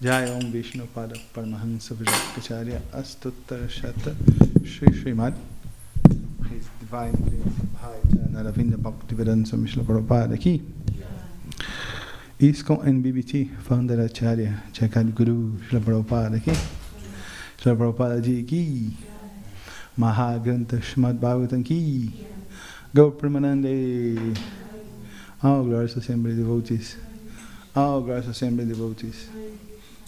Jai Om Vishnu Pada Paramahansa Vijakacharya Astuttar Shata Shri Srimad His Divine Grace Bhai Naravinda Bhaktivedanta Swami Srila Prabhupada Ki ISKCON and BBT Founder Acharya Jagat Guru Srila Prabhupada Ki Srila Prabhupada Ji Ki Maha Krishna Srimad Bhagavatam Ki Gaur Premanande. All glorious assembly devotees, all glorious assembly devotees,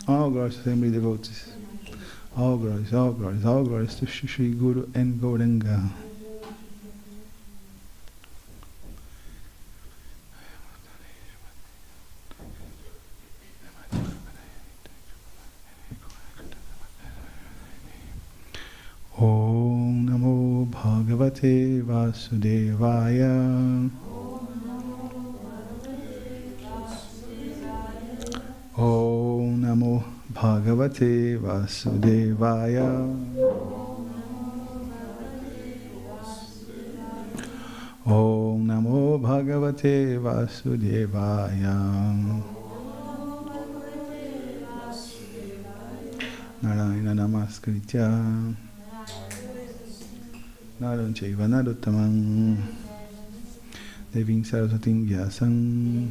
all glorious assembly devotees, all glorious to Shri Guru and Gauranga. Om Namo Bhagavate Vasudevaya. Om Namo Bhagavate Vasudevaya. Om Namo Bhagavate Vasudevaya. Narayana Namaskritya Naram Chaiva Narottamam Devim Saraswatim Vyasam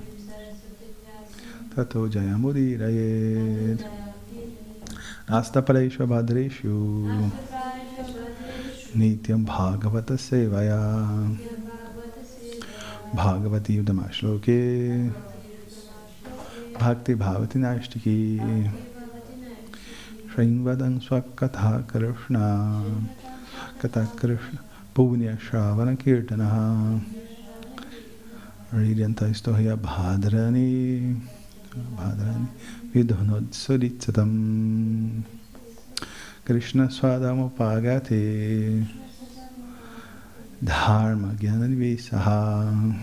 Tato Jayamudiraye Astapareshu Bhadreshu Nityam Bhagavata Sevaya Bhagavati Udamashloke Bhakti Bhavati Nashtiki Shringvadang Swakatha Krishna Katha Krishna Punya Shravana Kirtana Ridyanta Istohya Bhadrani Bhadrani Vidhanod Suditsatam Krishna Swadam Upagate Dharma Gyananivesaha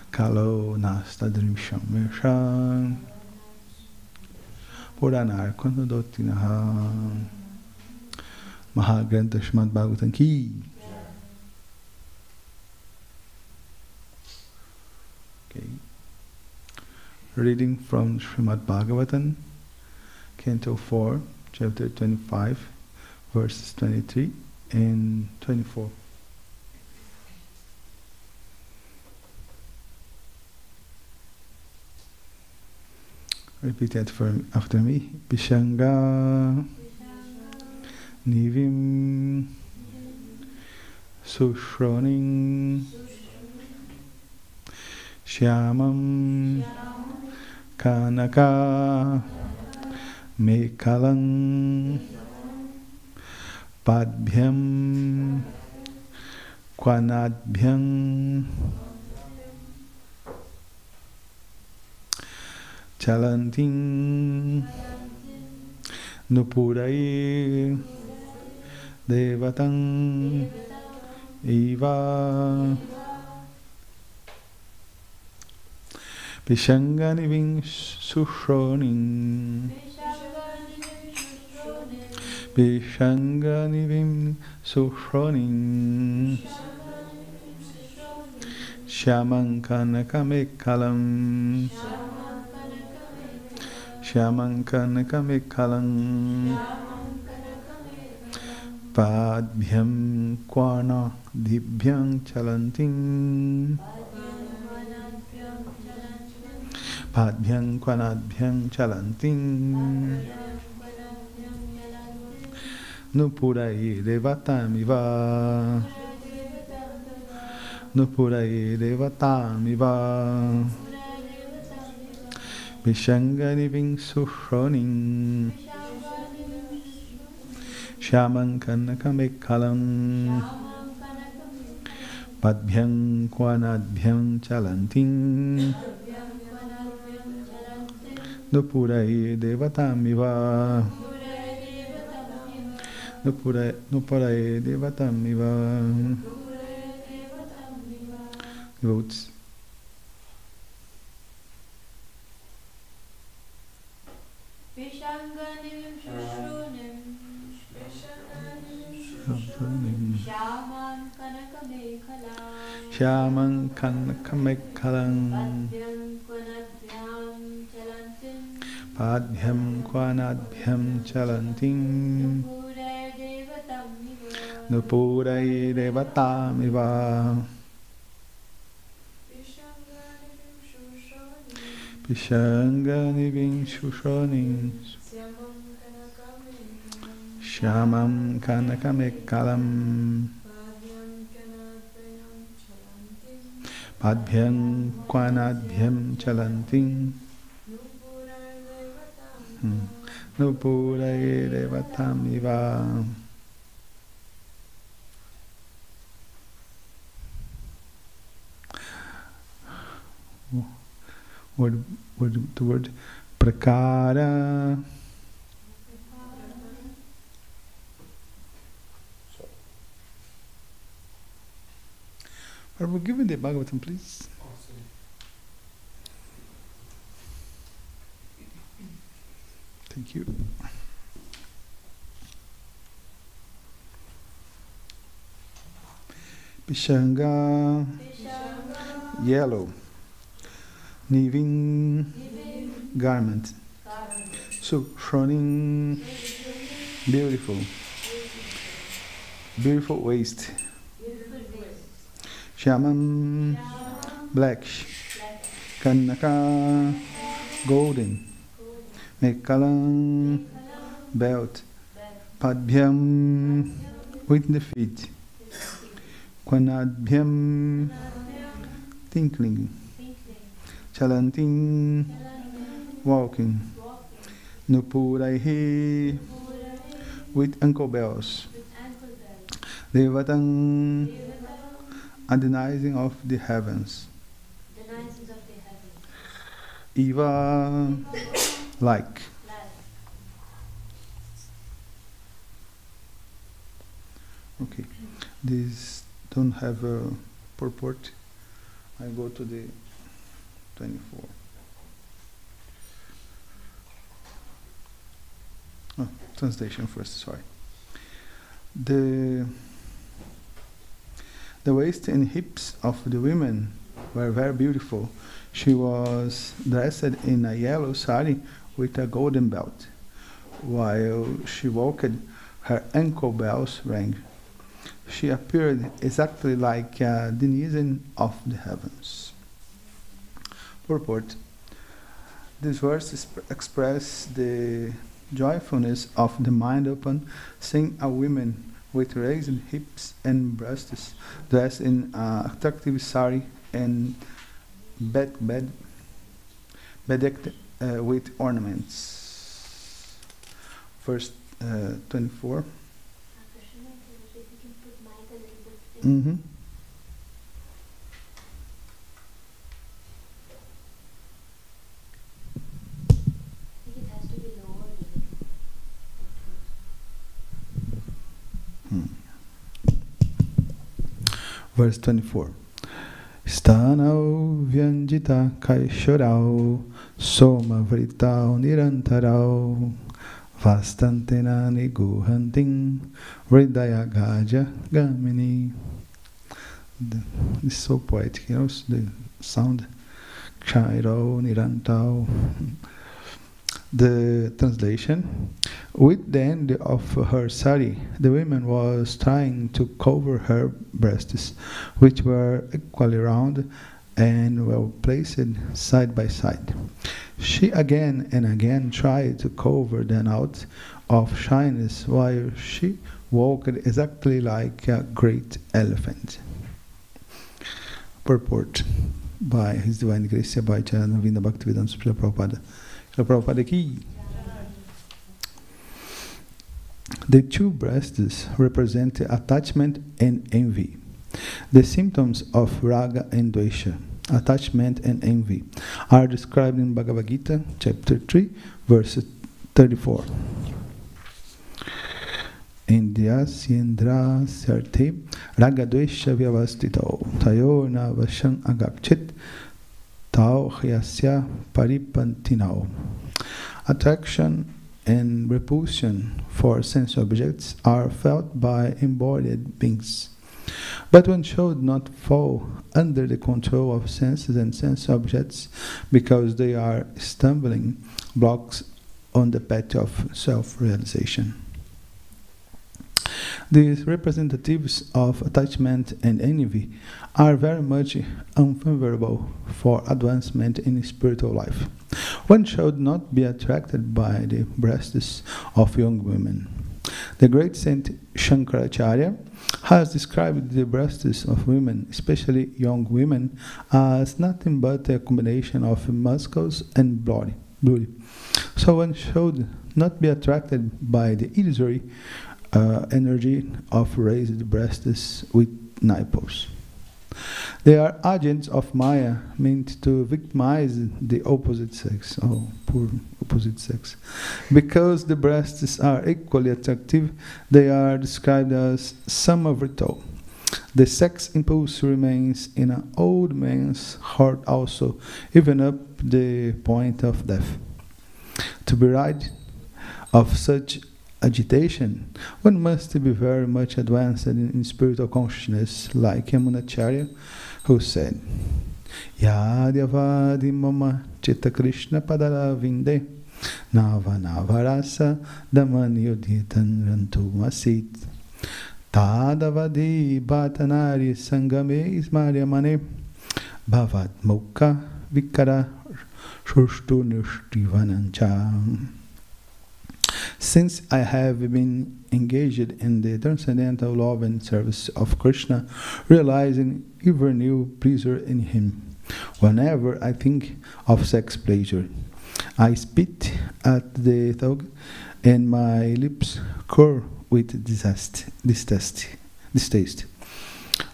Kalo Nastadrisham Mesha Puranar Kondotinaha Maha Krishna Srimad Bhagavatam Ki. Okay. Reading from Srimad Bhagavatam, Canto 4, Chapter 25, verses 23 and 24. Repeat that after me. Pishanga Nivim Sushroning Shyamam Kanaka Mekalang Padbhyam Kwanadbhyam Chalanting Nupurai Devatang Eva Pishangani Ving Sushroning Pishangani Ving Sushroning Shyamankanakameekalam Shyamankanakameekalam Padbhyam Kwana Dibhyam Chalantim Padbhyam Kwanadbhyam Chalantim Nupurai Devatamiva Nupurai Devatamiva Vishangani Vingsushroning Shaman Kanakamek Padbhyam Kwanadbhyam Chalantim Nupurai Devatamiva Nupurai Devatamiva Votes. Shaman Kanakamekalam Padbhyam Kwanadbhyam Chalantim Nupurai Devatamiva Vishangani Vingshushoning Shyamam Kanakamekalam Padbhyam Kwanadbhyam Chalantim Nupurai Devatamiva. The word prakara. Prabhu, give me the Bhagavatam, please. Thank you. Pishanga, yellow. Niving, garment. Shroning, beautiful. Beautiful waist. Shyamam, black. Kanaka, golden. Mekalam, belt. Padbhyam, with the feet. Kwanadbhyam, tinkling. Chalantim, walking. Nupuraihi, with ankle bells. Devatam, and the rising of the heavens. Eva, like. Okay, these don't have a purport. I go to the 24. Oh, translation first, sorry. The waist and hips of the women were very beautiful. She was dressed in a yellow sari with a golden belt. While she walked, her ankle bells rang. She appeared exactly like a denizen of the heavens. Purport. These verses express the joyfulness of the mind upon seeing a woman with raised hips and breasts dressed in attractive sari and bedecked with ornaments. Verse 24. Mm-hmm. Verse 24. Stanau Vyanjita Kaishorau Soma Vritau Nirantarau Vastantena Niguhanting Hridaya Gaja Gamini. It's so poetic, you know, the sound. Chairo Nirantau. The translation. With the end of her sari, the woman was trying to cover her breasts, which were equally round and well placed side by side. She again and again tried to cover them out of shyness while she walked exactly like a great elephant. Purport by His Divine Grace by Charanavina Bhaktivedanta Srila Prabhupada. Srila Prabhupada ki. The two breasts represent attachment and envy. The symptoms of raga and dvesha, attachment and envy, are described in Bhagavad Gita, chapter 3, verse 34. Indriyasyendra syarthe ragadvesha vyavastito tayorna vasham agapchit tau hyasya paripantinao. Attraction and repulsion for sense objects are felt by embodied beings. But one should not fall under the control of senses and sense objects because they are stumbling blocks on the path of self-realization. These representatives of attachment and envy are very much unfavorable for advancement in spiritual life. One should not be attracted by the breasts of young women. The great saint Shankaracharya has described the breasts of women, especially young women, as nothing but a combination of muscles and blood. So one should not be attracted by the illusory energy of raised breasts with nipples. They are agents of Maya meant to victimize the opposite sex. Oh, poor opposite sex. Because the breasts are equally attractive, they are described as samavritto. The sex impulse remains in an old man's heart also, even up the point of death. To be rid of such agitation, one must be very much advanced in spiritual consciousness, like Yamunacharya, who said, Yadyavadi mama chitta Krishna padara vinde nava navarasa damani yudhitan rantu masit tadavadi bhatanari sangame ismaryamane bhavat mukha vikara shushtu nishtivanancha. Since I have been engaged in the transcendental love and service of Krishna, realizing ever new pleasure in Him, whenever I think of sex pleasure, I spit at the thought and my lips curl with distaste.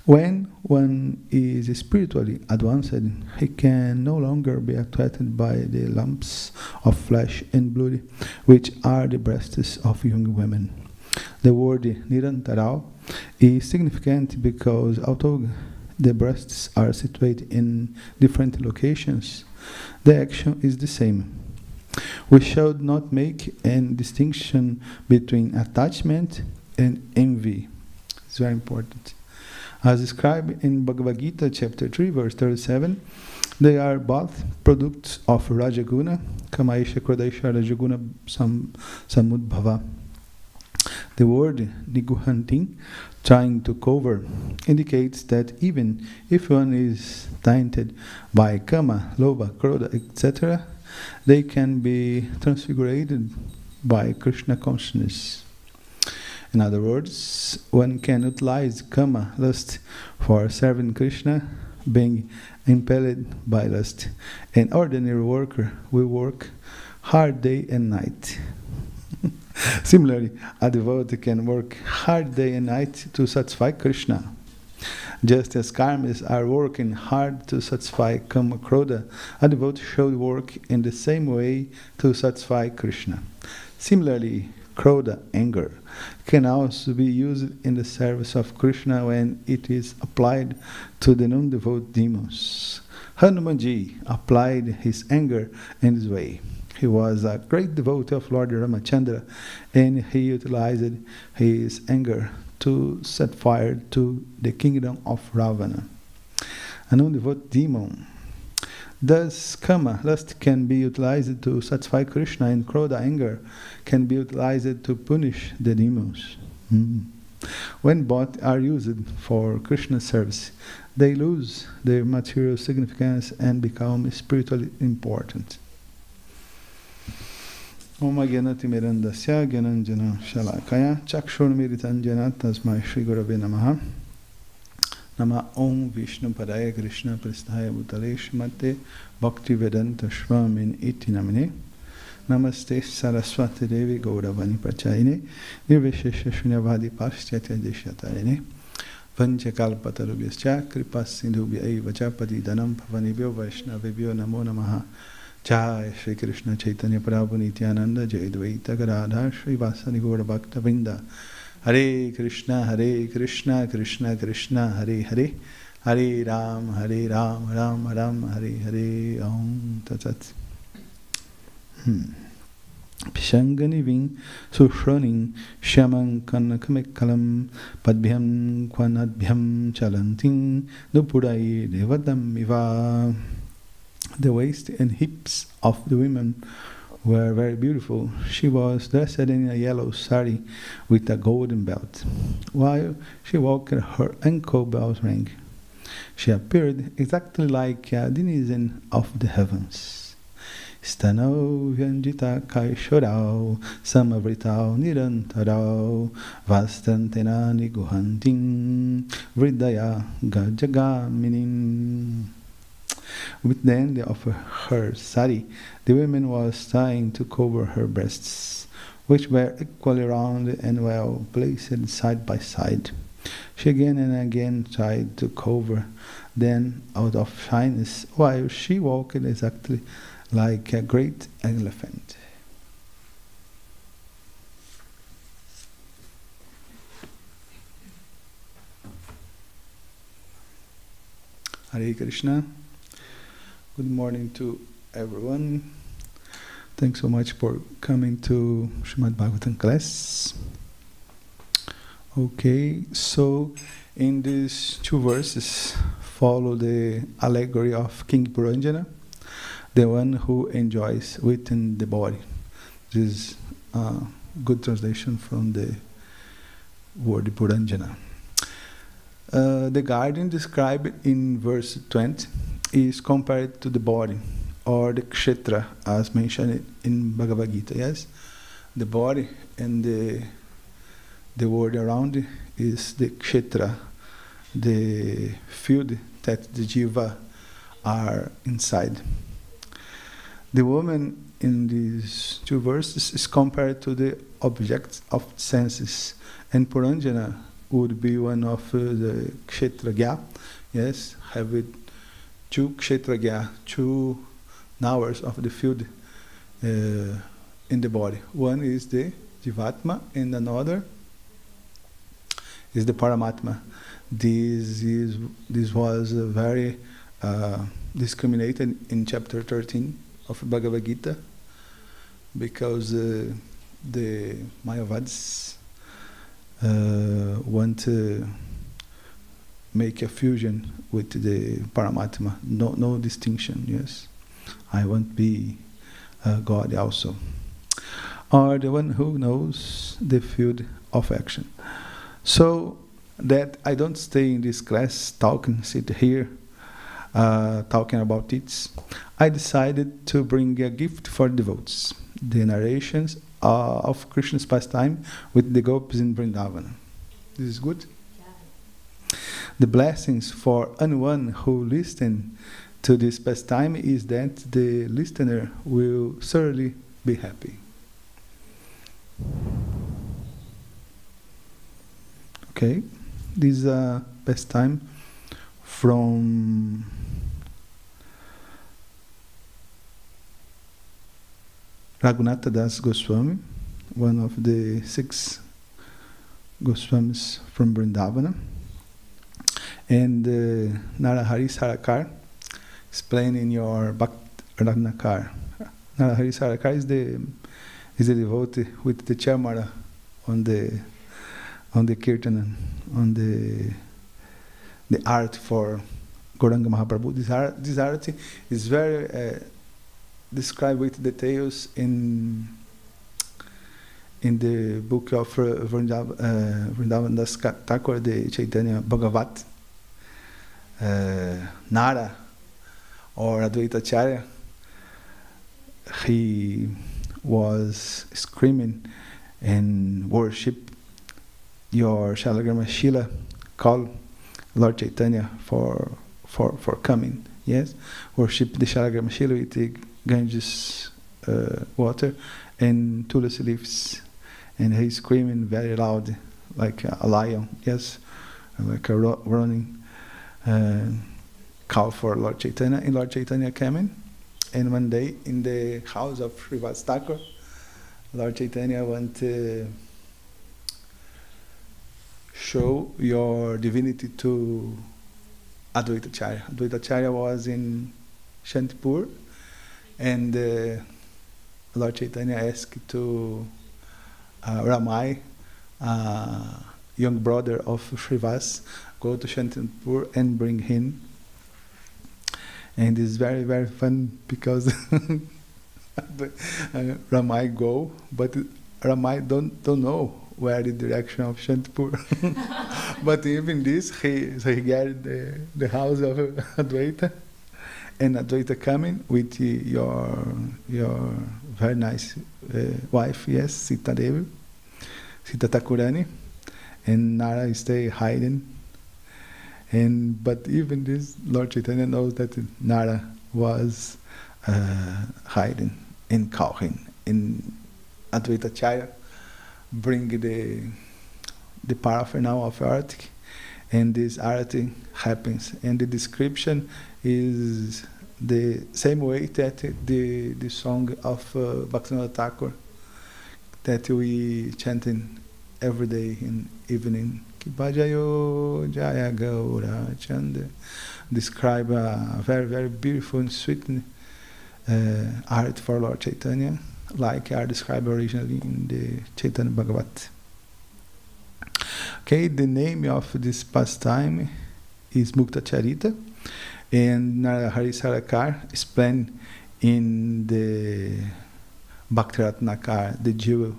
When one is spiritually advanced, he can no longer be attracted by the lumps of flesh and blood, which are the breasts of young women. The word Nirantarao is significant because although the breasts are situated in different locations, the action is the same. We should not make a distinction between attachment and envy. It's very important. As described in Bhagavad Gita, chapter 3, verse 37, they are both products of Rajaguna, Kamaisha Krodesha Rajaguna Samudbhava. The word Niguhanting, trying to cover, indicates that even if one is tainted by Kama, Lobha, Krodha, etc., they can be transfigured by Krishna consciousness. In other words, one can utilize Kama, lust, for serving Krishna, being impelled by lust. An ordinary worker will work hard day and night. Similarly, a devotee can work hard day and night to satisfy Krishna. Just as karmis are working hard to satisfy Kama Krodha, a devotee should work in the same way to satisfy Krishna. Similarly, Krodha, anger, can also be used in the service of Krishna when it is applied to the non-devout demons. Hanumanji applied his anger in this way. He was a great devotee of Lord Ramachandra, and he utilized his anger to set fire to the kingdom of Ravana. A non-devout demon Thus, kama, lust, can be utilized to satisfy Krishna, and krodha, anger, can be utilized to punish the demons. When both are used for Krishna's service, they lose their material significance and become spiritually important. Om Gyanati Mirandasya Gyananjana Shalakaya Chakshurmiritanjana Tasmai Shri Gurave Namaha. Nama Om Vishnu Padaya Krishna Prasthaya Bhutale Shrimate Bhakti Vedanta Shvamin Iti Namine. Namaste Saraswati Devi Gauravani Prachayine Nirvishesha Shunyavadi Paschatya Deshatarine Vanchakalpatarubhyascha Kripas Sindhubhya Evacha Patidanam Pavanibhyo Vaishnavibhyo Namo Namaha. Jai Shri Krishna Chaitanya Prabhu Nityananda Jai Dvaita Gadadhar Shri Vasani Gaura Bhakta Vrinda. Hare Krishna Krishna Krishna Hare Hare Hare Ram Ram Ram Hare Hare. Om Tat Sat. Pishangani ving sushraning shaman kannakamekalam padbhyam kvanadbhyam chalanting nupurai devadam iva. The waist and hips of the women were very beautiful. She was dressed in a yellow sari with a golden belt, while she walked her ankle bells rang. She appeared exactly like a denizen of the heavens. Stano Vyanjita Kaishorao Samavritao Nirantarao Vastantena Niguhanting Vridaya Gajagaminin. With the end of her sari, the woman was trying to cover her breasts, which were equally round and well placed side by side. She again and again tried to cover them out of shyness, while she walked exactly like a great elephant. Hare Krishna. Good morning to everyone. Thanks so much for coming to Srimad Bhagavatam class. Okay, so in these two verses follow the allegory of King Puranjana, the one who enjoys within the body. This is a good translation from the word Puranjana. The garden described in verse 20 is compared to the body, or the kshetra, as mentioned in Bhagavad Gita. Yes, the body and the world around is the kshetra, the field that the jiva are inside. The woman in these two verses is compared to the objects of senses, and Puranjana would be one of the kshetragya. Yes, have it two kshetragya, two knowers of the field in the body. One is the jivatma and another is the paramatma. This was very discriminated in chapter 13 of Bhagavad Gita, because the Mayavads want to make a fusion with the Paramatma. No distinction, yes. I want to be God also. Or the one who knows the field of action. So that I don't stay in this class sit here talking about it, I decided to bring a gift for devotees, the narrations of Krishna's pastime with the gopis in Vrindavan. This is good? Yeah. The blessings for anyone who listens to this pastime is that the listener will certainly be happy. Okay, this is a pastime from Raghunatha Das Goswami, one of the 6 Goswamis from Vrindavana, and Narahari Sarakar explained in your Bhakt Ratnakar. Narahari Sarakar is the devotee with the chamara on the kirtana, on the art for Gauranga Mahaprabhu. This arati is very described with details in the book of Vrindavan Das Thakur, the Chaitanya Bhagavat. Nara, or Advaita Acharya, he was screaming and worship your Shalagrama Shila, call Lord Chaitanya for coming. Yes, worship the Shalagrama Shila with the Ganges water and tulsi leaves, and he's screaming very loud like a lion. Yes, like a running. Call for Lord Chaitanya, and Lord Chaitanya came in. And one day, in the house of Srivas Thakur, Lord Chaitanya went to show your divinity to Advaita Acharya. Advaita Acharya was in Shantipur, and Lord Chaitanya asked to Ramai, young brother of Srivas, go to Shantipur and bring him. And it's very, very fun because Ramai go, but Ramai don't know where the direction of Shantipur. But even this, he get the house of Advaita, and Advaita coming with your very nice wife, yes, Sita Devi, Sita Thakurani, and Nara stay hiding. But even this, Lord Chaitanya knows that Nara was hiding and cowing. In Advaita Acharya bring the paraphernalia of arati, and this arati happens. And the description is the same way that the song of Bhaktivinoda Thakur that we chanting every day in evening. Bhajayo Jaya Gaura Chanda, describe a very, very beautiful and sweet art for Lord Chaitanya, like are described originally in the Chaitanya Bhagavat. Okay, the name of this pastime is Mukta Charita, and Narahari Sarakar explained in the Bhaktiratnakar, the jewel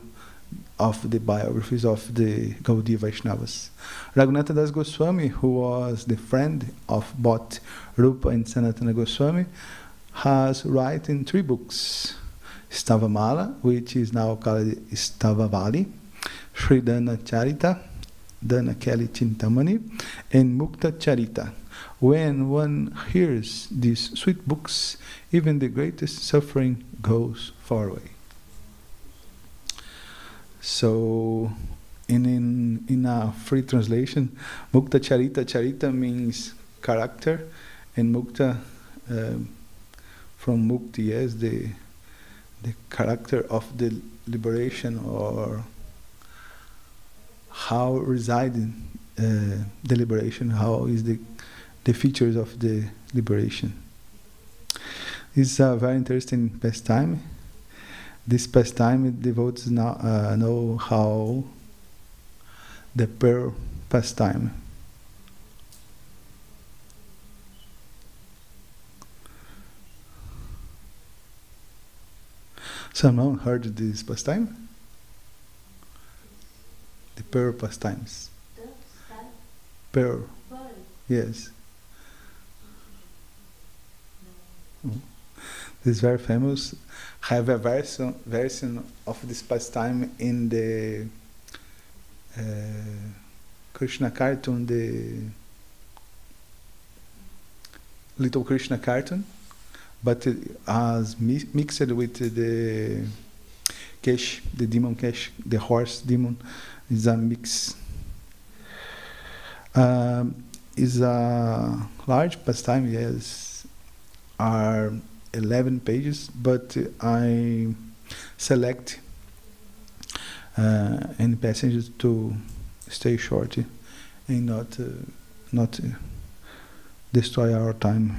of the biographies of the Gaudiya Vaishnavas. Raghunatha Das Goswami, who was the friend of both Rupa and Sanatana Goswami, has written 3 books: Stavamala, which is now called Stavavali, Sridhana Charita, Dana Kelly Chintamani, and Mukta Charita. When one hears these sweet books, even the greatest suffering goes far away. So, in a free translation, Mukta Charita means character, and Mukta from Mukti as the character of the liberation, or how residing the liberation, how is the features of the liberation. It's a very interesting pastime. This pastime, devotees know how the pearl pastime. Someone heard this pastime? The pearl pastimes. Pearl. Yes. This is very famous. Have a version of this pastime in the Krishna cartoon, the Little Krishna cartoon, but as mixed with the Kesh, the demon Kesh, the horse demon, is a mix. Is a large pastime, yes, are 11 pages, but I select any passages to stay short and not destroy our time.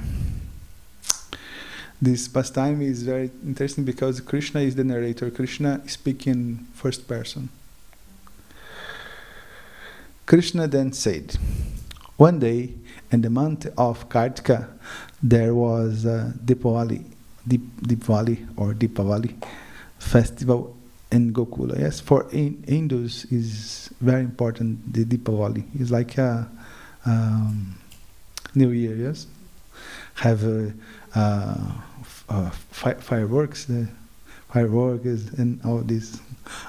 This pastime is very interesting because Krishna is the narrator. Krishna speaking first person. Krishna then said, One day, in the month of Kartika, there was a Deepavali festival in Gokula. Yes, for Hindus is very important. The Deepavali is like a New Year. Yes, have fireworks. The fireworks and all this.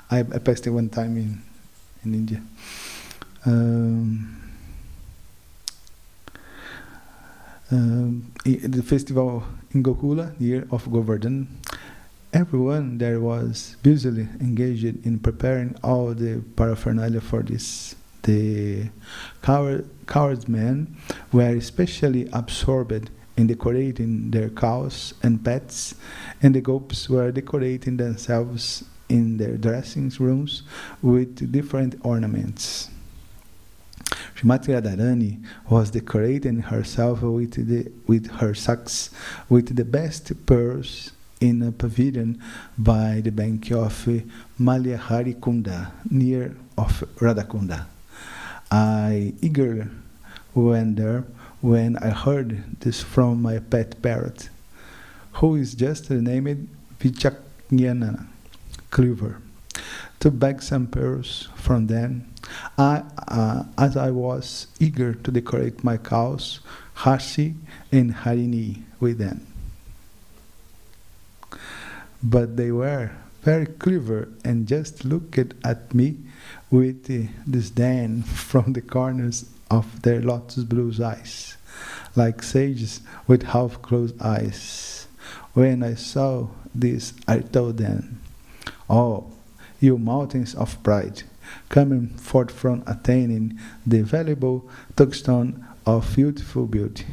I passed it one time in India. The festival in Gokula, the year of Govardhan, everyone there was busily engaged in preparing all the paraphernalia for this. The cowardsmen were especially absorbed in decorating their cows and pets, and the gopis were decorating themselves in their dressing rooms with different ornaments. Srimati Radharani was decorating herself with her sacks with the best pearls in a pavilion by the bank of Malyahari Kunda, near of Radhakunda. I eagerly went there when I heard this from my pet parrot, who is just named Vichaknyana, Cleaver, to beg some pearls from them. As I was eager to decorate my cows, Hashi and Harini with them. But they were very clever and just looked at me with disdain from the corners of their lotus blue eyes, like sages with half-closed eyes. When I saw this, I told them, "Oh, you mountains of pride, coming forth from attaining the valuable touchstone of beautiful beauty,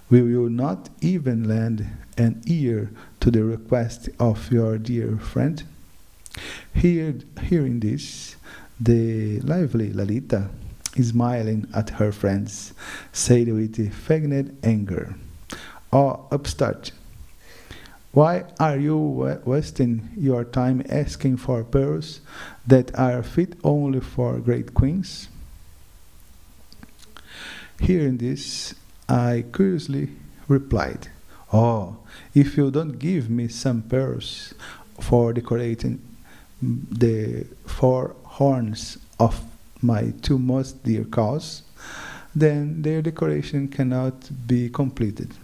will you not even lend an ear to the request of your dear friend?" Hearing this, the lively Lalita, smiling at her friends, said with feigned anger, "Oh, upstart! Why are you wasting your time asking for pearls that are fit only for great queens?" Hearing this, I curiously replied, "Oh, if you don't give me some pearls for decorating the four horns of my two most dear cows, then their decoration cannot be completed.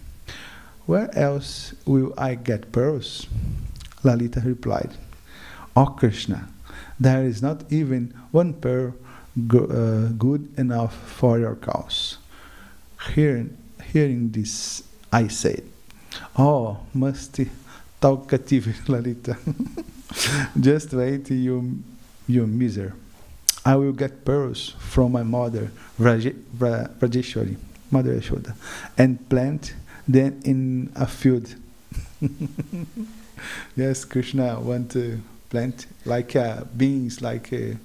Where else will I get pearls?" Lalita replied, "Oh Krishna, there is not even one pearl good enough for your cows." Hearing this, I said, "Oh, most talkative Lalita, just wait, you miser. I will get pearls from my mother, Rajeshwari, Mother Yashoda, and plant them in a field." Yes, Krishna want to plant like beans, like a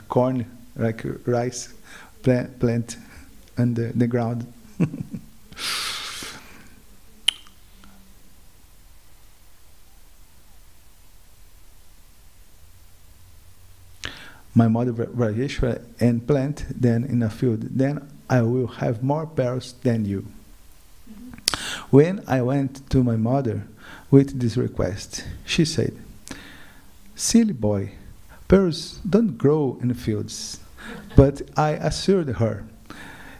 corn, like rice, plant under the ground. My mother Rajeshwari and plant them in a field, then I will have more pearls than you. When I went to my mother with this request, she said, "Silly boy, pearls don't grow in fields." But I assured her,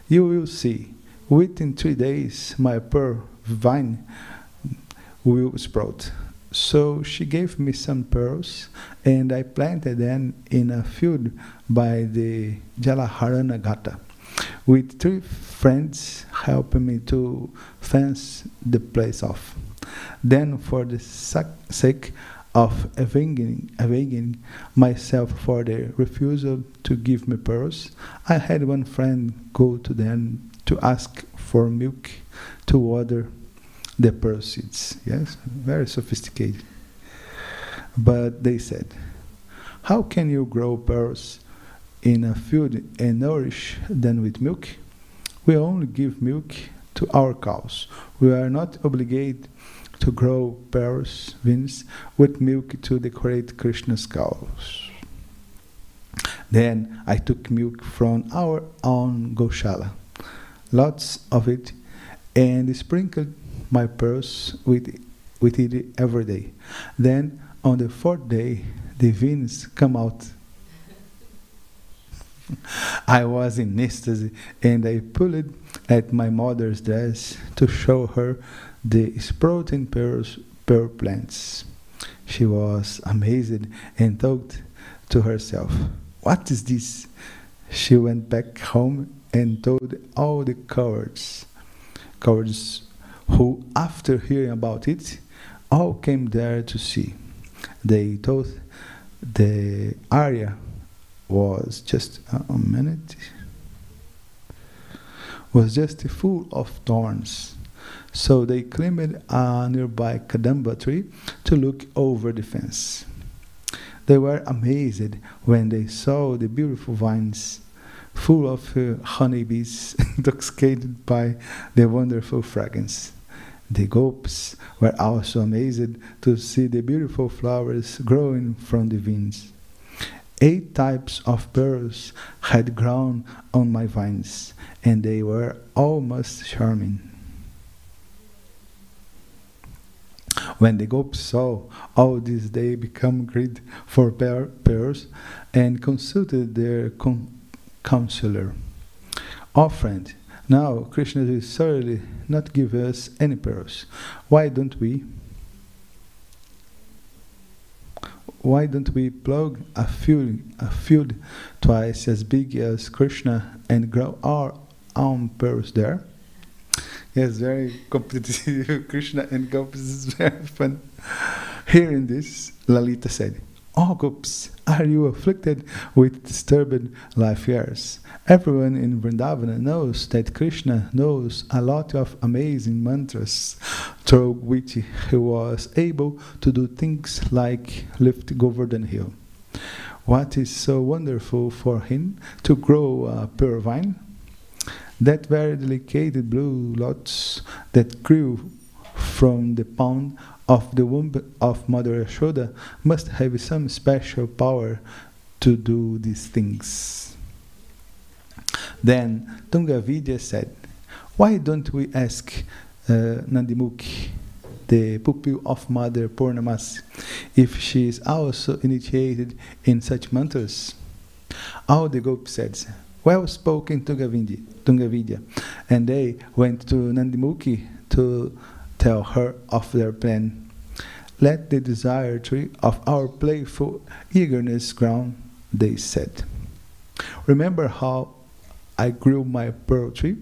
"You will see, within 3 days my pearl vine will sprout." So she gave me some pearls, and I planted them in a field by the Jalaharana Ghata, with 3 friends helping me to fence the place off. Then, for the sake of avenging myself for their refusal to give me pearls, I had one friend go to them to ask for milk to water the pearl seeds. Yes, very sophisticated. But they said, "How can you grow pearls in a field and nourish them with milk? We only give milk to our cows. We are not obligated to grow pearls, vines, with milk to decorate Krishna's cows." Then I took milk from our own Goshala, lots of it, and sprinkled my pearls with it every day. Then on the fourth day, the veins come out. I was in ecstasy, and I pulled at my mother's dress to show her the sprouting pearl plants. She was amazed and thought to herself, "What is this?" She went back home and told all the cowards who, after hearing about it, all came there to see. They thought the area was just was just full of thorns. So they climbed a nearby kadamba tree to look over the fence. They were amazed when they saw the beautiful vines full of honeybees intoxicated by the wonderful fragrance. The goats were also amazed to see the beautiful flowers growing from the vines. 8 types of pearls had grown on my vines, and they were all most charming. When the goats saw all this, they became greedy for pearls and consulted their counselor. "Oh friend, now Krishna will certainly not give us any pearls. Why don't we plug a field twice as big as Krishna and grow our own pearls there?" Yes, very competitive. Krishna and Gopis is very fun. Hearing this, Lalita said, "Oh Gopis, are you afflicted with disturbed life years? Everyone in Vrindavana knows that Krishna knows a lot of amazing mantras, through which he was able to do things like lift Govardhan Hill. What is so wonderful for him to grow a pearl vine? That very delicate blue lotus that grew from the pond of the womb of Mother Yashoda must have some special power to do these things." Then Tungavidya said, "Why don't we ask Nandimukhi, the pupil of Mother Purnamasi, if she is also initiated in such mantras?" All the gopis said, "Well spoken, Tungavidya," and they went to Nandimukhi to tell her of their plan. "Let the desire tree of our playful eagerness grow," they said. "Remember how I grew my pearl tree?"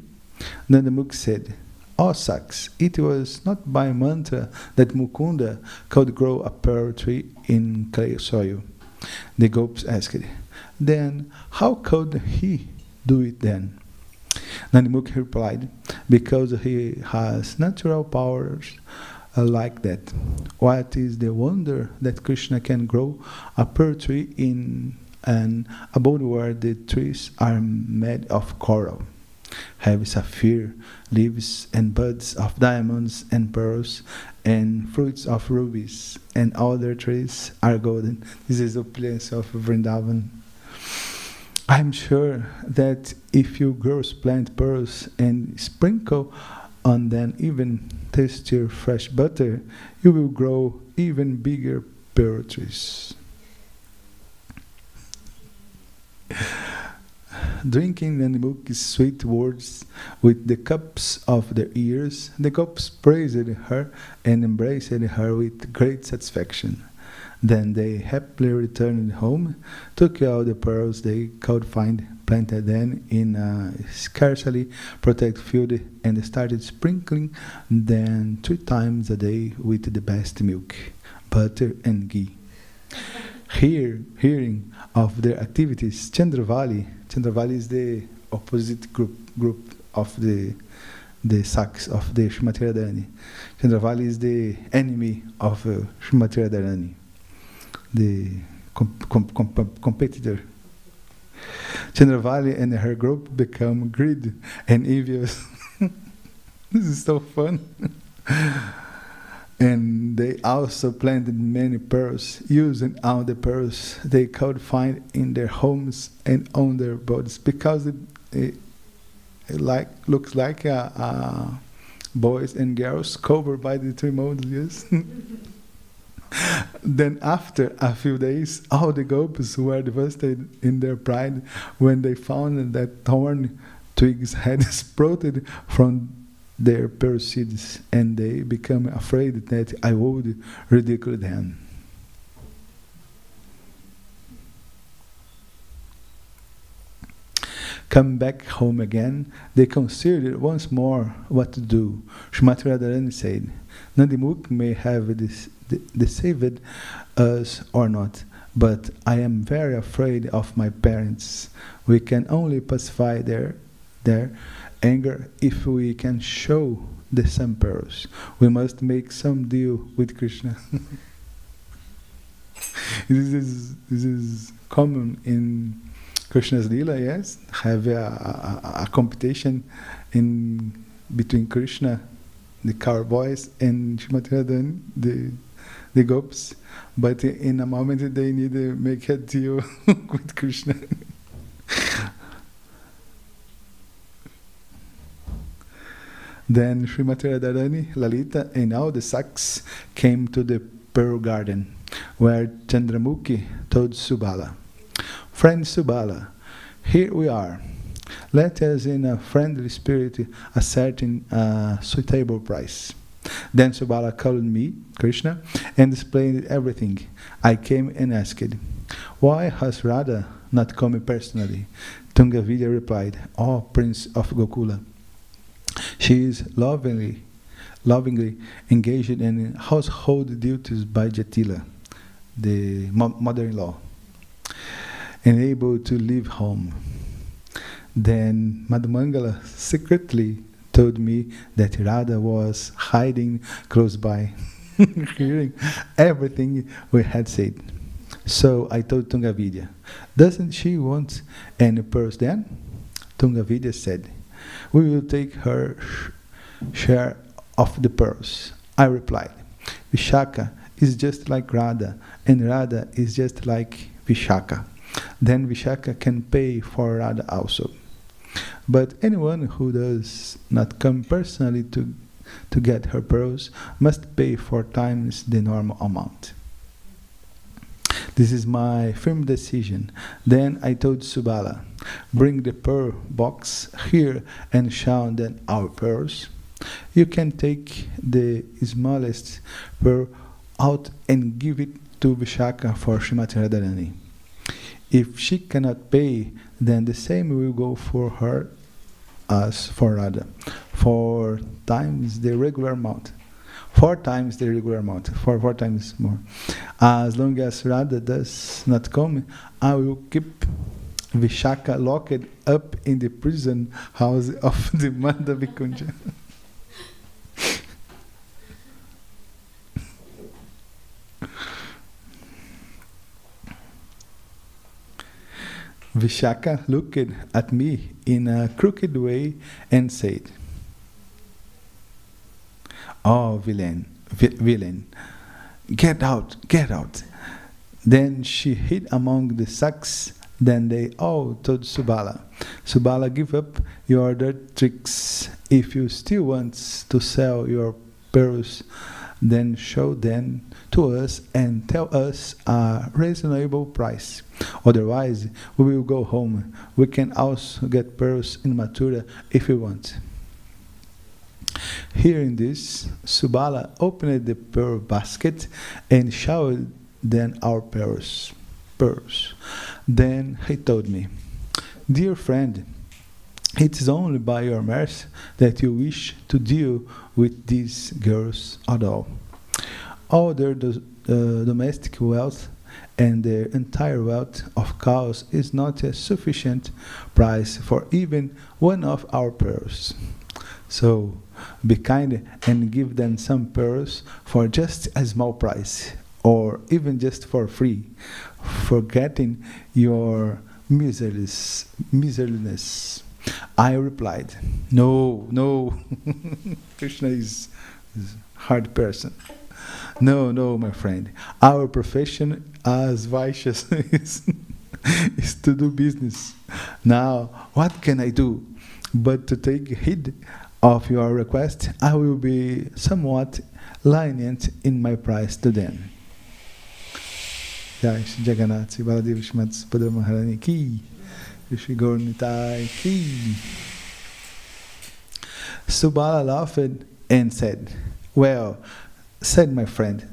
Nandimukhi said, "Oh Saks, it was not by mantra that Mukunda could grow a pearl tree in clay soil." The gopis asked, "Then how could he do it then?" Nandimukhi replied, "Because he has natural powers like that. What is the wonder that Krishna can grow a pearl tree in an abode where the trees are made of coral, have sapphire leaves and buds of diamonds and pearls, and fruits of rubies, and all their trees are golden." This is the place of Vrindavan. "I'm sure that if you girls plant pearls and sprinkle on them even tastier fresh butter, you will grow even bigger pearl trees." Drinking Nandimukhi's sweet words with the cups of their ears, the gopis praised her and embraced her with great satisfaction. Then they happily returned home, took all the pearls they could find, planted them in a scarcely protected field, and started sprinkling them 3 times a day with the best milk, butter, and ghee. Hearing of their activities, Chandravali is the opposite group of the Saks of the Srimati Radharani. Chandravali is the enemy of Srimati Radharani, the competitor. Chandravali and her group become greedy and envious. This is so fun. And they also planted many pearls, using all the pearls they could find in their homes and on their bodies, because it looks like boys and girls covered by the three modes. Yes. Then after a few days, all the gopis were devastated in their pride when they found that thorn twigs had sprouted from their pearl seeds, and they became afraid that I would ridicule them. Come back home again, they considered once more what to do. Srimati Radharani said, Nandimuk may have deceived us or not, but I am very afraid of my parents. We can only pacify their anger if we can show the some pearls. We must make some deal with Krishna. This is common in Krishna's Leela, yes? Have a competition between Krishna, the cowboys, and Srimati Radharani, the gopis. But in a moment they need to make a deal with Krishna. Then Srimati Radharani, Lalita, and all the Saks came to the Pearl Garden, where Chandramukhi told Subala, Friend Subala, here we are. Let us in a friendly spirit ascertain a suitable price. Then Subala called me, Krishna, and explained everything. I came and asked, Why has Radha not come personally? Tungavidya replied, Oh, Prince of Gokula, she is lovingly engaged in household duties by Jatila, the mother-in-law, and able to leave home. Then Madhumangala secretly told me that Radha was hiding close by, hearing everything we had said. So I told Tungavidya, doesn't she want any pearls then? Tungavidya said, we will take her share of the pearls. I replied, Vishaka is just like Radha, and Radha is just like Vishaka. Then Vishaka can pay for Radha also. But anyone who does not come personally to get her pearls must pay 4 times the normal amount. This is my firm decision. Then I told Subala, bring the pearl box here and show them our pearls. You can take the smallest pearl out and give it to Vishaka for Srimati Radharani. If she cannot pay, then the same will go for her as for Radha. 4 times the regular amount. 4 times the regular amount. 4 times more. As long as Radha does not come, I will keep Vishaka locked up in the prison house of the Madhavikunja. Vishaka looked at me in a crooked way and said, Oh, villain, get out, get out. Then she hid among the sacks. Then they all told Subala, Subala, give up your dirt tricks. If you still want to sell your pearls, then show them to us and tell us a reasonable price. Otherwise, we will go home. We can also get pearls in Mathura if we want. Hearing this, Subala opened the pearl basket and showed them our pearls. Then he told me, Dear friend, it is only by your mercy that you wish to deal with these girls at all. All their domestic wealth and their entire wealth of cows is not a sufficient price for even one of our pearls. So be kind and give them some pearls for just a small price, or even just for free, forgetting your miserliness. I replied, No. Krishna is a hard person. No, no, my friend. Our profession as Vaishyas is to do business. Now, what can I do? But to take heed of your request, I will be somewhat lenient in my price to them. Jai Shri Jagannath, Shri Baladev, Shrimad Subhadra Maharani ki, Shri Gaur Nitai ki. Subala laughed and said, "Well," said my friend,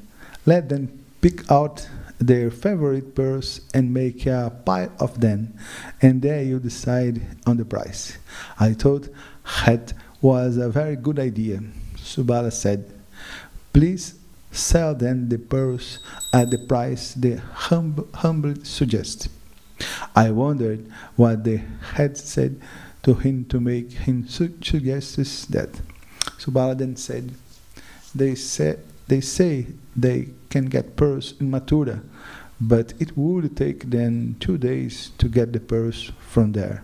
"let them pick out their favorite pearls and make a pile of them, and there you decide on the price." I thought that was a very good idea. Subala said, "Please sell then the pearls at the price they humbly suggest." I wondered what they had said to him to make him suggest that. Subala then said, they say they can get pearls in Mathura, but it would take them 2 days to get the pearls from there.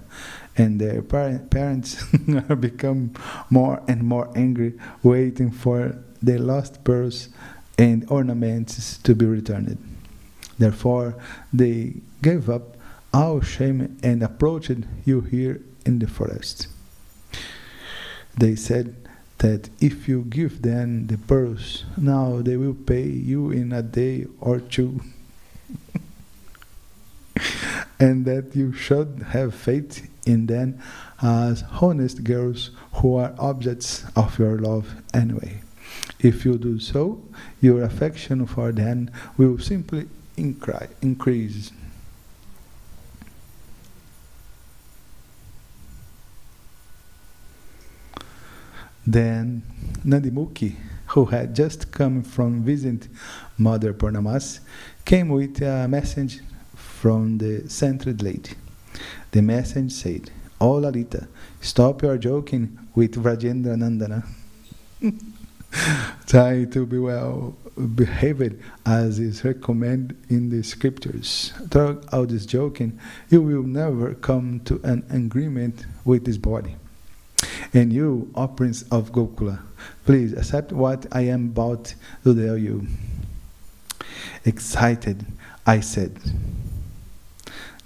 And their parents are become more and more angry, waiting for their lost pearls and ornaments to be returned. Therefore, they gave up all shame and approached you here in the forest. They said that if you give them the pearls, now they will pay you in a day or two, and that you should have faith in them as honest girls who are objects of your love anyway. If you do so, your affection for them will simply increase. Then Nandimukhi, who had just come from visiting Mother Purnamasi, came with a message from the sacred lady. The message said, "Oh Lalita, stop your joking with Vrajendra Nandana. Try to be well behaved as is recommended in the scriptures. Through all this joking, you will never come to an agreement with this body. And you, O Prince of Gokula, please accept what I am about to tell you." Excited, I said,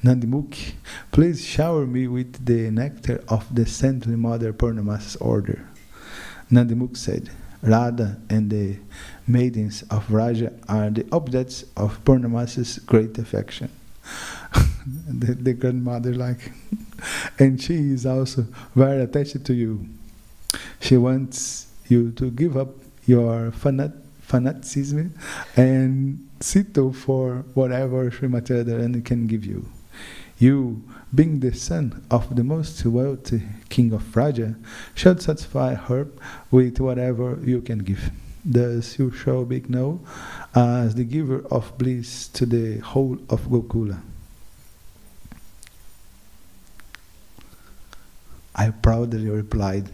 "Nandimukhi, please shower me with the nectar of the Saintly Mother Purnamasi's order." Nandimukhi said, "Radha and the maidens of Raja are the objects of Purnamasi's great affection." the grandmother and she is also very attached to you. She wants you to give up your fanaticism and settle for whatever Srimati Radharani can give you. You, being the son of the most wealthy king of Raja, should satisfy her with whatever you can give. Thus you shall be known as the giver of bliss to the whole of Gokula. I proudly replied,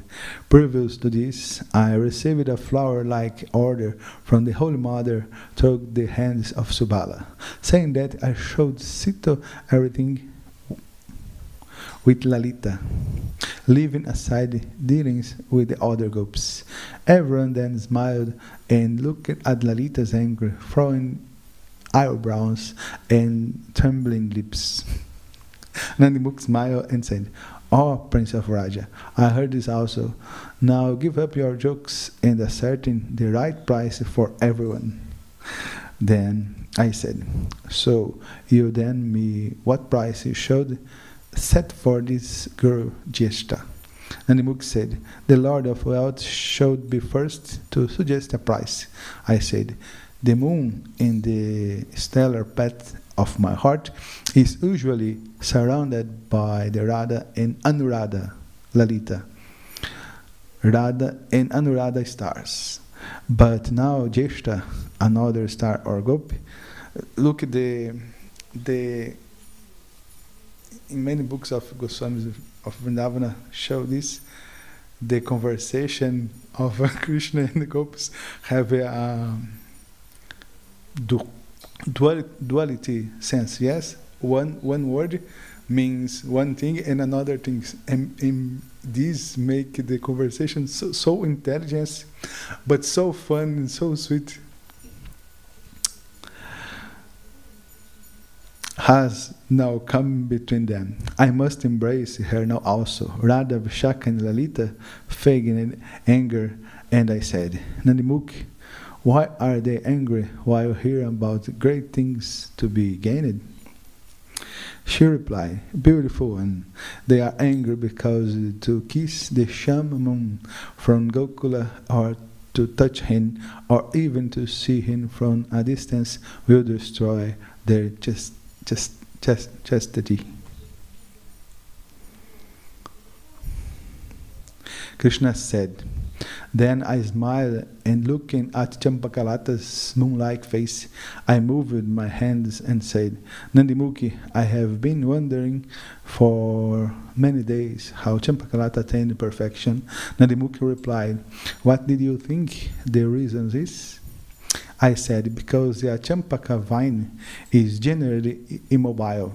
"Previous to this, I received a flower-like order from the Holy Mother through the hands of Subala, saying that I should settle everything with Lalita, leaving aside dealings with the other gopis." Everyone then smiled and looked at Lalita's angry, frowning eyebrows and trembling lips. Nandimukhi smiled and said, "Oh, Prince of Raja, I heard this also. Now give up your jokes and ascertain the right price for everyone." Then I said, "So you then me what price you should set for this girl Jyeshta?" Nandimukhi said, "The Lord of Wealth should be first to suggest a price." I said, "The moon in the stellar path of my heart is usually surrounded by the Radha and Anuradha, Lalita, Radha and Anuradha stars. But now Jyeshta, another star or gopi, look at the in many books of Goswamis of Vrindavana show this, the conversation of Krishna and the gopis have a duality sense. Yes, one word means one thing and another thing, and these make the conversation so intelligent, but so fun and so sweet. has now come between them. I must embrace her now also. Radha, Vishaka, and Lalita feigned anger, and I said, Nandimukhi, why are they angry while hearing about great things to be gained? She replied, beautiful one, they are angry because to kiss the Shama moon from Gokula or to touch him or even to see him from a distance will destroy their chastity. Krishna said, then I smiled and looking at Champakalata's moon-like face, I moved my hands and said, Nandimukhi, I have been wondering for many days how Champakalata attained perfection. Nandimukhi replied, what did you think the reason is? I said, because the Champaka vine is generally immobile,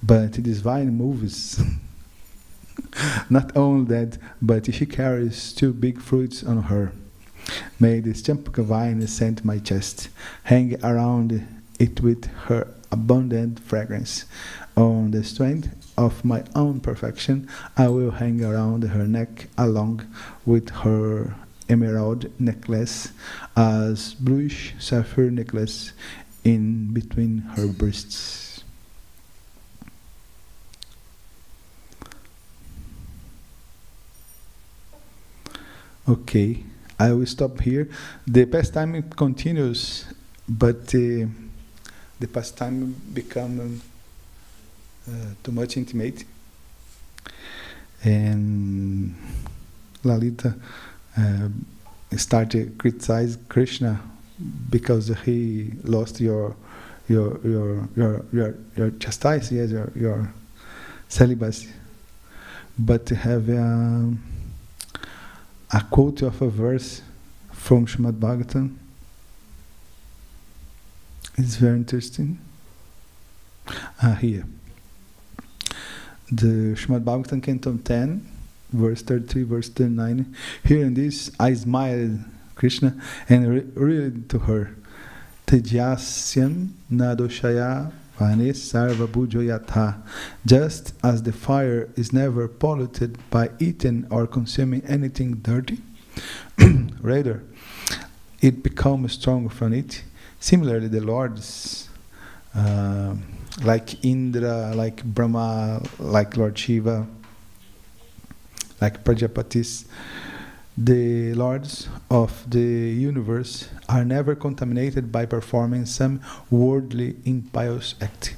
but this vine moves. Not only that, but she carries two big fruits on her. May this Champaka vine scent my chest, hang around it with her abundant fragrance. On the strength of my own perfection, I will hang around her neck along with her emerald necklace, as bluish sapphire necklace in between her breasts. Okay, I will stop here. The pastime continues, but the pastime become too much intimate, and Lalita started criticize Krishna because he lost your chastity, yes, your celibacy. But to have a quote of a verse from Srimad Bhagavatam. It's very interesting. Here. The Srimad Bhagavatam, Canto 10, verse 33, verse 39. Hearing this, I smiled Krishna and read to her, Tejasyam nadoshaya vane sarva bhujo yatha. Just as the fire is never polluted by eating or consuming anything dirty, rather, it becomes strong from it. Similarly, the lords, like Indra, like Brahma, like Lord Shiva, like Prajapatis, the lords of the universe are never contaminated by performing some worldly impious act.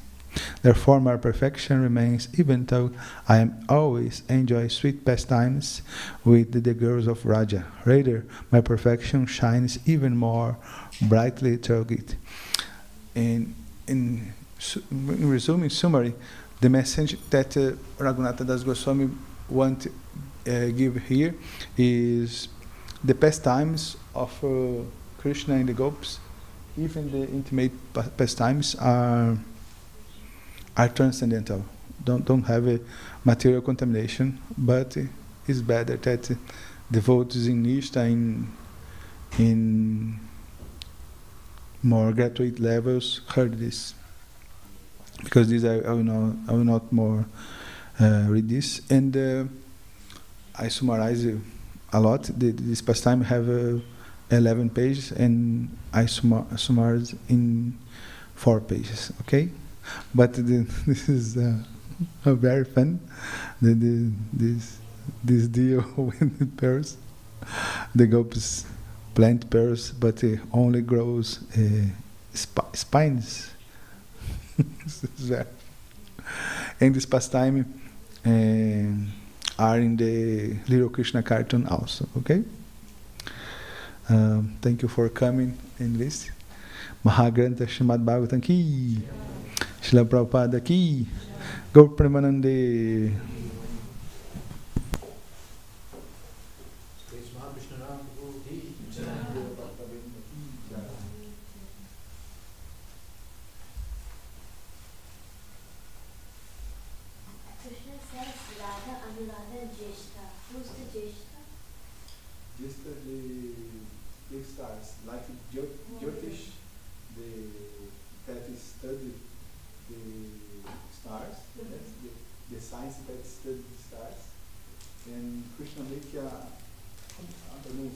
Their former perfection remains, even though I am always enjoy sweet pastimes with the girls of Raja. Rather, my perfection shines even more brightly through it. In resuming summary, the message that Raghunatha Das Goswami want give here is the pastimes of Krishna and the gopis, even the intimate pastimes are transcendental. Don't have a material contamination, but it's better that devotees in Nishta in more gratuite levels heard this, because this I will not more read this, and I summarize a lot. This pastime have 11 pages, and I summarize in 4 pages. Okay, but this is very fun. This deal with the pears, the gopis plant pears, but it only grows spines. And this pastime are in the Little Krishna cartoon also. Okay. Thank you for coming and listening. Maha Krishna Srimad Bhagavatam ki, Srila Prabhupada ki, Gaur Premanande. The stars, like Jyotish, that is studied the stars, yes, the science that studies the stars, and Krishna make I don't know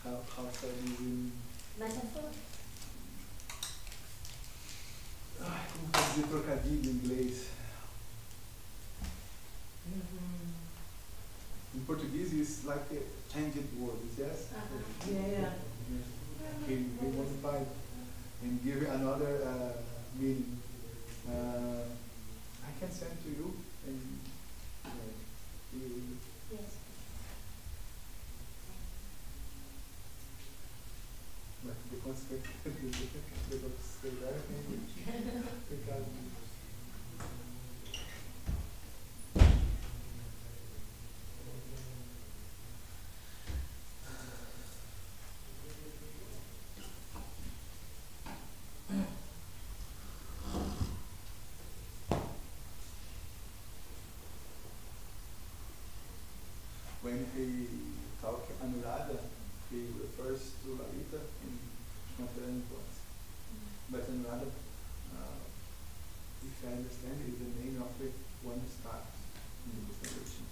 how to use Metaphor? como fazer trocadilho em inglês. In Portuguese, it's like a changed word, yes? Yeah. He modified and give another meaning. I can send to you and Yes. But the consequence they don't stay there because when he talks Anuradha, he refers to Lalita in Matern voice. But Anuradha, if I understand, is the name of the one star in the constellation.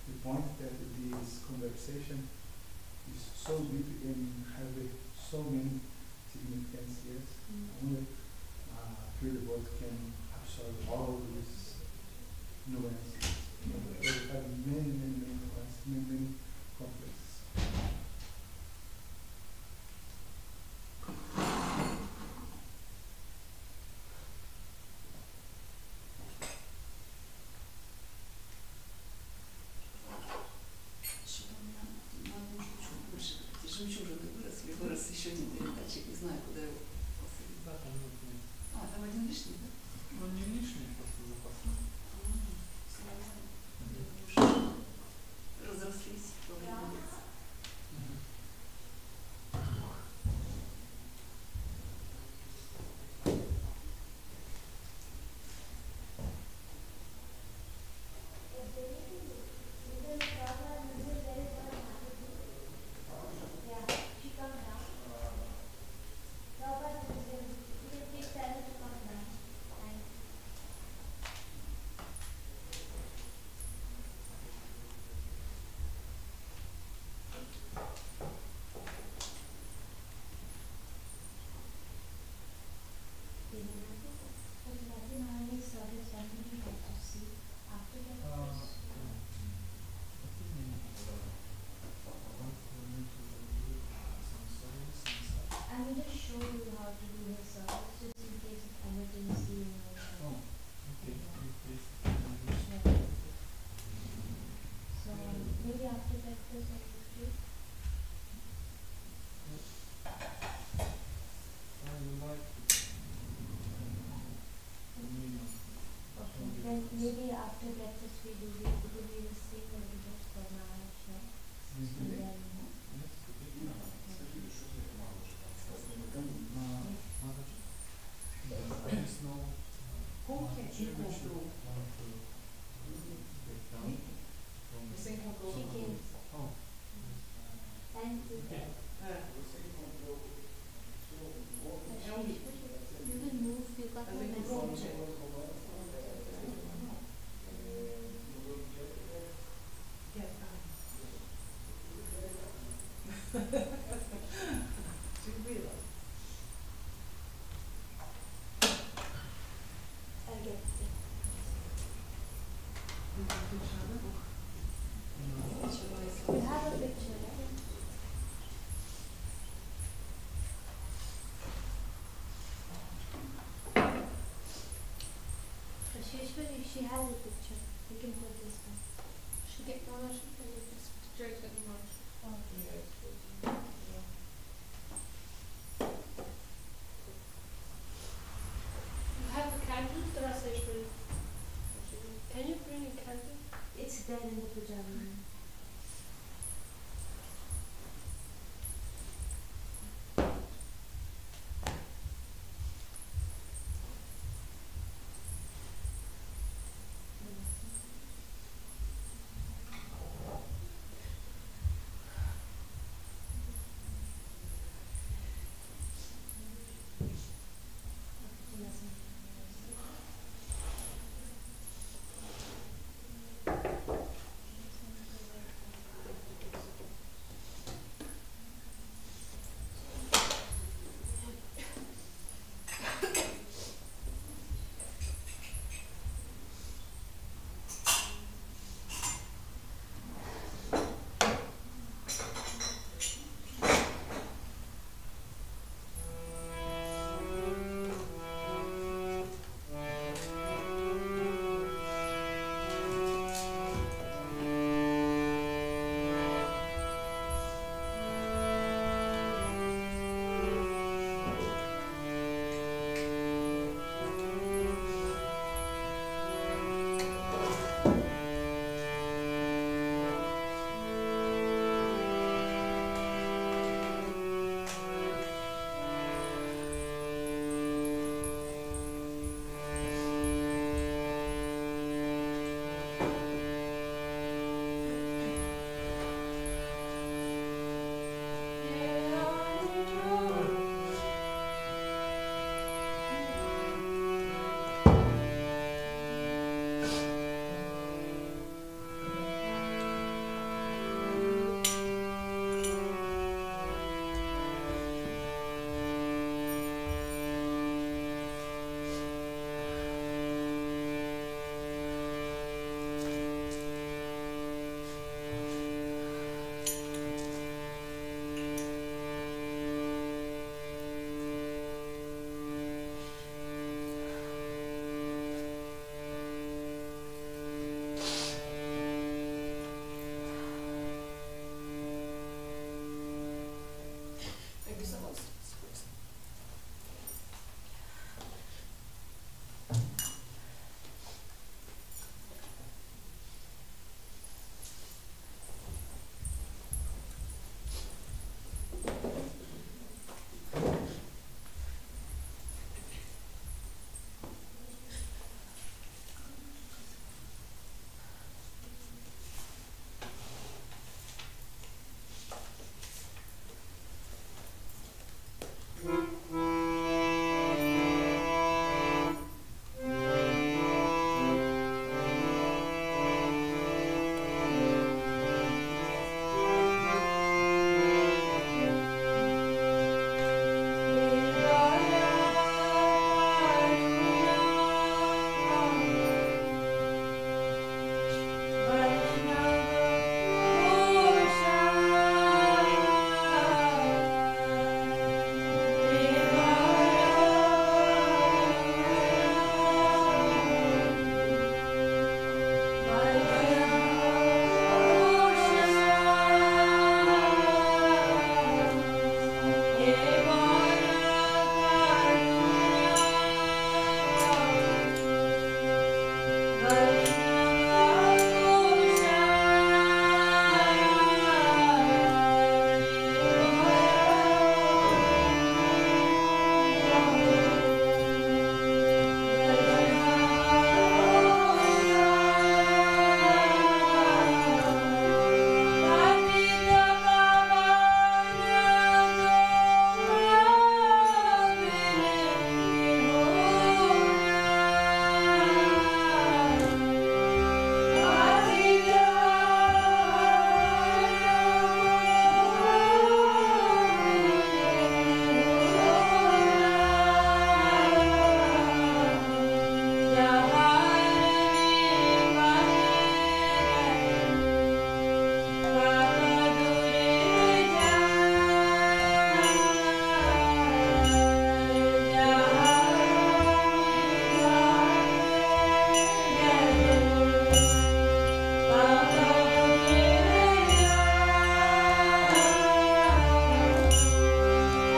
The point that this conversation is so deep and has so many significance, yes, only pure devotee can absorb all these nuances. They have many nuances, many complexes. Жемчужины вырос еще один передатчик, не знаю, куда его посадить. Да, там вот нет. Там один лишний, да? Ну, не лишний, просто запасной. Разрослись во время лета. I will just show you how to do his service, just in case of emergency or Oh, okay. so maybe after breakfast I will do. I would like to. Okay, then maybe after breakfast we do it because we will sing a little bit for Maharaj, right? And then Como que encontrou? Você encontrou she came. Oh, Thank you. You will move, you got my message. I'll get it. You have a picture, right? Shishwari, she has a picture. You can put this one. She get one, she can do this straight at once. You have a candle, Dasa? Can you bring a candle? It's there in the pajama.